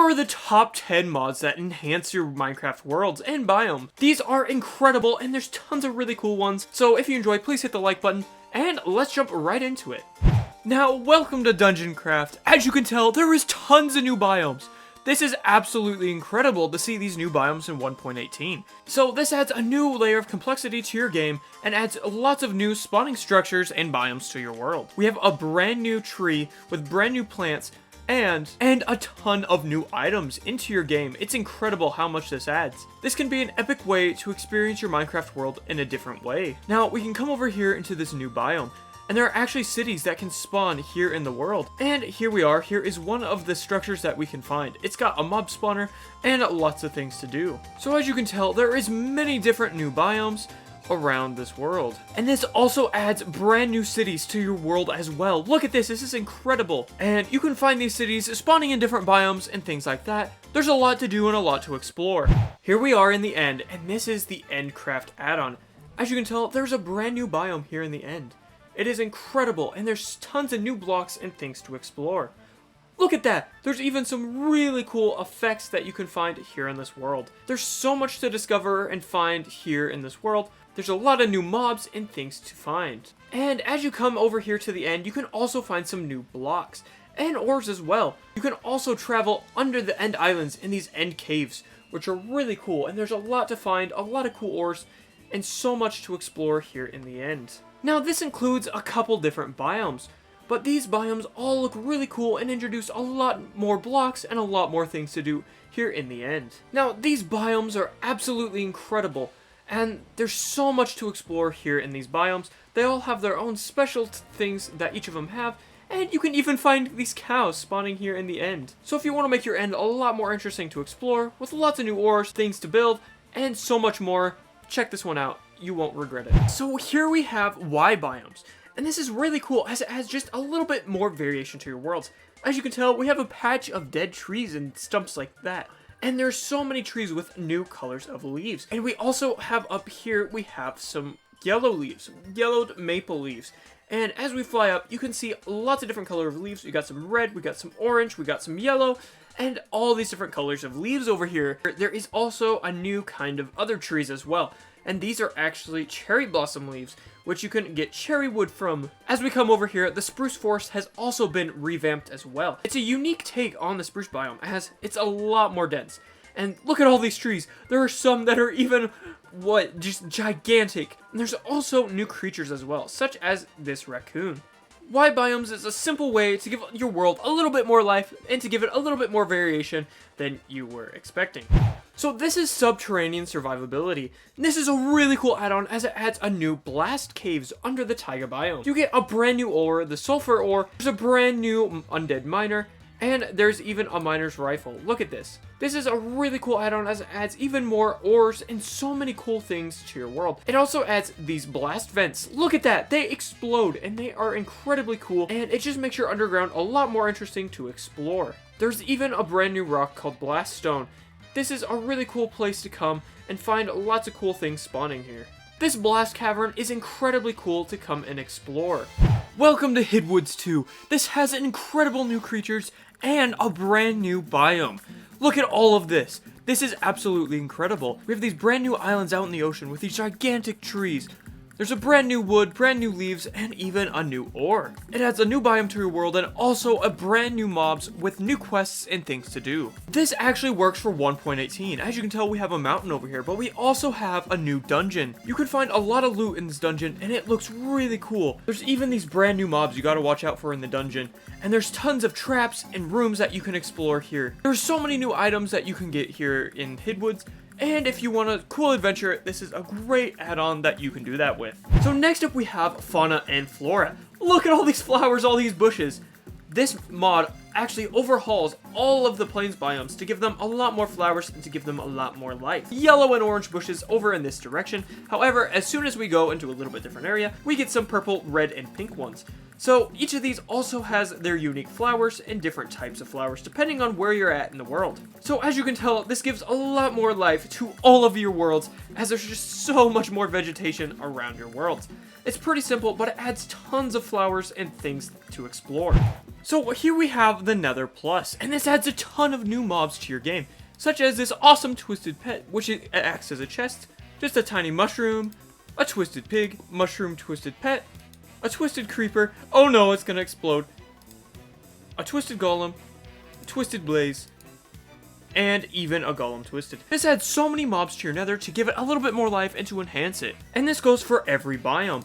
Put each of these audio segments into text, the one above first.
are the top 10 mods that enhance your Minecraft worlds and biome. These are incredible and there's tons of really cool ones, so if you enjoyed, please hit the like button, and let's jump right into it. Now, welcome to Dungeoncraft. As you can tell, there is tons of new biomes. This is absolutely incredible to see these new biomes in 1.18. So this adds a new layer of complexity to your game and adds lots of new spawning structures and biomes to your world. We have a brand new tree with brand new plants and a ton of new items into your game. It's incredible how much this adds. This can be an epic way to experience your Minecraft world in a different way. Now, we can come over here into this new biome. And there are actually cities that can spawn here in the world. And here we are. Here is one of the structures that we can find. It's got a mob spawner and lots of things to do. So as you can tell, there is many different new biomes around this world. And this also adds brand new cities to your world as well. Look at this. This is incredible. And you can find these cities spawning in different biomes and things like that. There's a lot to do and a lot to explore. Here we are in the end, and this is the Endcraft add-on. As you can tell, there's a brand new biome here in the end. It is incredible, and there's tons of new blocks and things to explore. Look at that! There's even some really cool effects that you can find here in this world. There's so much to discover and find here in this world. There's a lot of new mobs and things to find. And as you come over here to the end, you can also find some new blocks and ores as well. You can also travel under the end islands in these end caves, which are really cool, and there's a lot to find, a lot of cool ores, and so much to explore here in the end. Now, this includes a couple different biomes, but these biomes all look really cool and introduce a lot more blocks and a lot more things to do here in the end. Now, these biomes are absolutely incredible, and there's so much to explore here in these biomes. They all have their own special things that each of them have, and you can even find these cows spawning here in the end. So if you want to make your end a lot more interesting to explore, with lots of new ores, things to build, and so much more, check this one out. You won't regret it. So here we have yBiomes, and this is really cool as it has just a little bit more variation to your worlds. As you can tell, we have a patch of dead trees and stumps like that, and there's so many trees with new colors of leaves. And we also have up here, we have some yellow leaves, yellowed maple leaves. And as we fly up, you can see lots of different colors of leaves. We got some red, we got some orange, we got some yellow, and all these different colors of leaves over here. There is also a new kind of other trees as well. And these are actually cherry blossom leaves, which you can get cherry wood from. As we come over here, the spruce forest has also been revamped as well. It's a unique take on the spruce biome, as it's a lot more dense. And look at all these trees. There are some that are even, just gigantic. And there's also new creatures as well, such as this raccoon. yBiomes is a simple way to give your world a little bit more life and to give it a little bit more variation than you were expecting. So this is Subterranean Survivability. This is a really cool add-on as it adds a new blast caves under the taiga biome. You get a brand new ore, the sulfur ore, there's a brand new undead miner, and there's even a miner's rifle. Look at this. This is a really cool add-on as it adds even more ores and so many cool things to your world. It also adds these blast vents. Look at that. They explode and they are incredibly cool, and it just makes your underground a lot more interesting to explore. There's even a brand new rock called Blaststone. This is a really cool place to come and find lots of cool things spawning here. This blast cavern is incredibly cool to come and explore. Welcome to Hidwoods 2. This has incredible new creatures and a brand new biome. Look at all of this. This is absolutely incredible. We have these brand new islands out in the ocean with these gigantic trees. There's a brand new wood, brand new leaves, and even a new ore. It adds a new biome to your world and also a brand new mobs with new quests and things to do. This actually works for 1.18. As you can tell, we have a mountain over here, but we also have a new dungeon. You can find a lot of loot in this dungeon, and it looks really cool. There's even these brand new mobs you gotta watch out for in the dungeon, and there's tons of traps and rooms that you can explore here. There's so many new items that you can get here in Hidwoods. And if you want a cool adventure, this is a great add-on that you can do that with. So next up we have Fauna and Flora. Look at all these flowers, all these bushes. This mod actually overhauls all of the plains biomes to give them a lot more flowers and to give them a lot more life. Yellow and orange bushes over in this direction. However, as soon as we go into a little bit different area, we get some purple, red, and pink ones. So each of these also has their unique flowers and different types of flowers depending on where you're at in the world. So as you can tell, this gives a lot more life to all of your worlds as there's just so much more vegetation around your worlds. It's pretty simple, but it adds tons of flowers and things to explore. So here we have the Nether Plus, and this adds a ton of new mobs to your game, such as this awesome twisted pet, which acts as a chest, just a tiny mushroom, a twisted pig, mushroom twisted pet, a twisted creeper, oh no, it's gonna explode, a twisted golem, a twisted blaze, and even a golem twisted. This adds so many mobs to your nether to give it a little bit more life and to enhance it. And this goes for every biome.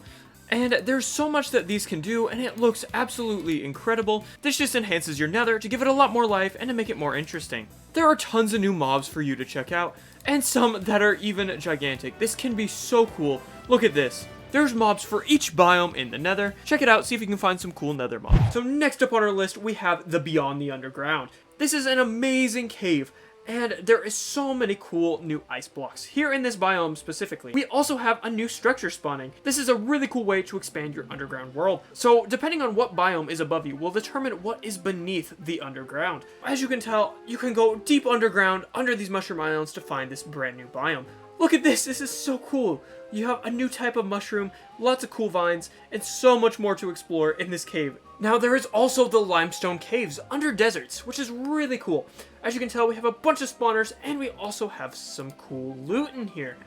And there's so much that these can do, and it looks absolutely incredible. This just enhances your nether to give it a lot more life and to make it more interesting. There are tons of new mobs for you to check out, and some that are even gigantic. This can be so cool. Look at this. There's mobs for each biome in the nether. Check it out, see if you can find some cool nether mobs. So next up on our list, we have the Beyond the Underground. This is an amazing cave, and there is so many cool new ice blocks here in this biome specifically. We also have a new structure spawning. This is a really cool way to expand your underground world. So depending on what biome is above you will determine what is beneath the underground. As you can tell, you can go deep underground under these mushroom islands to find this brand new biome. Look at this, this is so cool. You have a new type of mushroom, lots of cool vines, and so much more to explore in this cave. Now there is also the limestone caves under deserts, which is really cool. As you can tell, we have a bunch of spawners, and we also have some cool loot in here.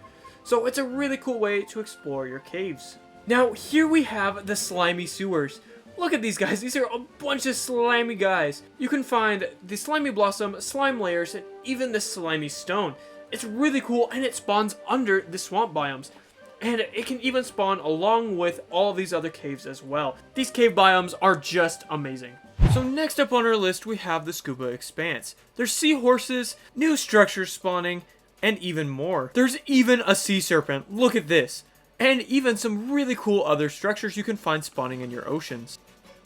So it's a really cool way to explore your caves. Now here we have the slimy sewers. Look at these guys, these are a bunch of slimy guys. You can find the slimy blossom, slime layers, and even the slimy stone. It's really cool, and it spawns under the swamp biomes. And it can even spawn along with all of these other caves as well. These cave biomes are just amazing. So next up on our list, we have the Scuba Expanse. There's seahorses, new structures spawning, and even more. There's even a sea serpent, look at this. And even some really cool other structures you can find spawning in your oceans.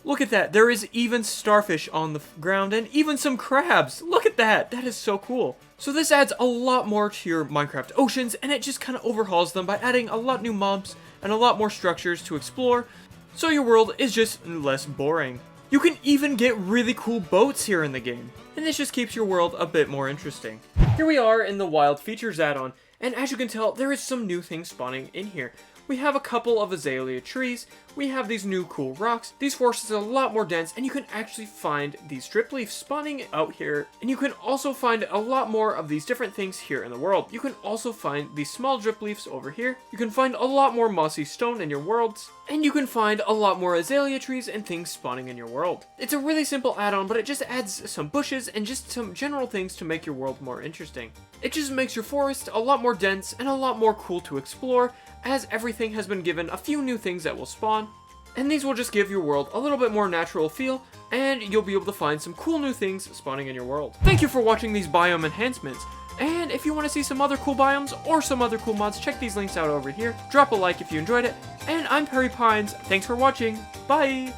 Look at that, there is even starfish on the ground and even some crabs. Look at that, that is so cool. So this adds a lot more to your Minecraft oceans, and it just kind of overhauls them by adding a lot new mobs and a lot more structures to explore, so your world is just less boring. You can even get really cool boats here in the game, and this just keeps your world a bit more interesting. Here we are in the Wild Features add-on, and as you can tell, there is some new things spawning in here. We have a couple of azalea trees, we have these new cool rocks, these forests are a lot more dense, and you can actually find these drip leaves spawning out here, and you can also find a lot more of these different things here in the world. You can also find these small drip leaves over here, you can find a lot more mossy stone in your worlds, and you can find a lot more azalea trees and things spawning in your world. It's a really simple add-on, but it just adds some bushes and just some general things to make your world more interesting. It just makes your forest a lot more dense and a lot more cool to explore, as everything has been given a few new things that will spawn, and these will just give your world a little bit more natural feel, and you'll be able to find some cool new things spawning in your world. Thank you for watching these biome enhancements, and if you want to see some other cool biomes or some other cool mods, check these links out over here. Drop a like if you enjoyed it, and I'm Perry Pines. Thanks for watching. Bye!